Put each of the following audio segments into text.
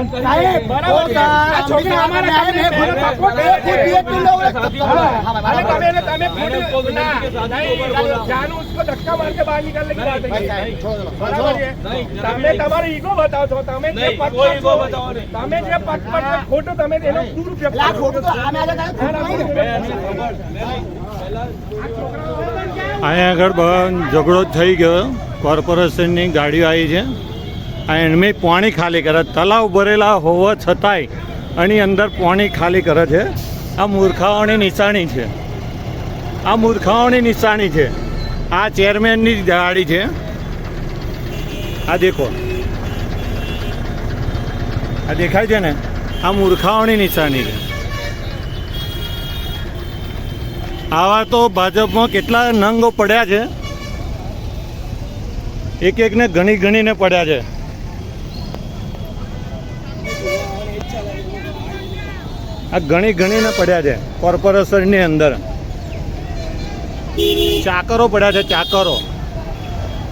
બંધ કરી બરાબર છે આ છોકરા અમારા કામે ભલે પાકો બે કિલો जानू उसको धक्का मार के बाहर निकालने की बात है बराबर है તમે તમારો ઈગો બતાવો છો તમે જે ઈગો બતાવો ને તમે જે પટપટ ખોટો તમે એનો દુરુપયોગ આ ખોટો તો આમે અહીંયા આગળ ઝઘડો થઈ ગયો કોર્પોરેશનની ગાડીઓ આવી છે આ એમને પાણી ખાલી કરે તલાવ ભરેલા હોવા છતાંય આની અંદર પાણી ખાલી કરે છે આ મૂર્ખાઓની નિશાની છે આ મૂર્ખાઓની નિશાની છે આ ચેરમેનની ગાડી છે આ દેખો આ દેખાય છે ને આ મૂર્ખાઓની નિશાની છે આવા તો ભાજપમાં કેટલા નંગો પડ્યા છે એક એકને ઘણી ઘણીને પડ્યા છે આ ઘણી ઘણીને પડ્યા છે કોર્પોરેશનની અંદર ચાકરો પડ્યા છે ચાકરો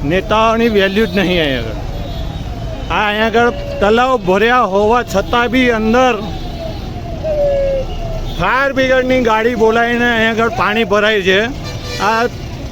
નેતાઓની વેલ્યુ જ નહીં અહીંયા આગળ અહીંયા આગળ તલાવ ભર્યા હોવા છતાં બી અંદર ફાયર બ્રિગેડની ગાડી બોલાવીને અહીંયા આગળ પાણી ભરાય છે આ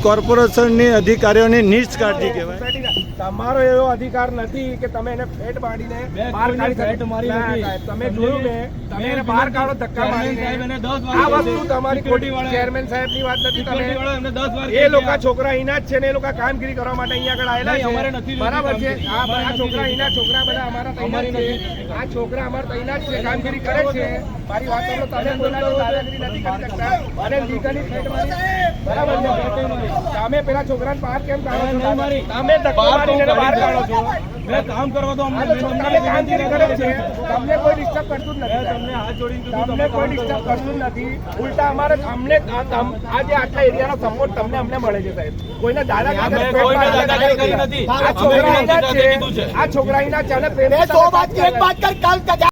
કોર્પોરેશનની અધિકારીઓની નિષ્કાળજી કહેવાય તમારો એવો અધિકાર નથી કે તમે એને ફેટ બાંધીને બહાર કાઢી તમે જોયું ને તમે એને બહાર કાઢો ધક્કા મારીને આ વસ્તુ તમારી ખોટી ચેરમેન સાહેબની વાત નથી તમે એ લોકો છોકરા અહીંના જ છે ને એ લોકો કામગીરી કરવા માટે અહીંયા આગળ આવેલા છે બરાબર છે આ છોકરા અહીંના છોકરા બધા અમારા તૈનાત છે આ છોકરા અમારા તૈનાત છે કામગીરી કરે છે મારી વાત કરો તમે બોલાવો દાદાગીરી નથી કરી શકતા અને લીગલી ફેટ મારી બરાબર છે તમે પેલા છોકરાને બહાર કેમ કાઢો છો તમે ધક્કા મારીને બહાર કાઢો છો મેં કામ કરવા તો અમને કામગીરી કરે છે તમને કોઈ ડિસ્ટર્બ કરતું જ નથી તમને હાથ જોડીને તમને કોઈ ડિસ્ટર્બ કરતું જ નથી ઉલટા અમારે અમને આ જે આટલા એરિયાનો સપોર્ટ તમને અમને મળે છે સાહેબ કોઈને દાદાગીરી કરી નથી આ છોકરા અહીંના છે આ છોકરા અહીંના ચાલે એક બાત કર કાલ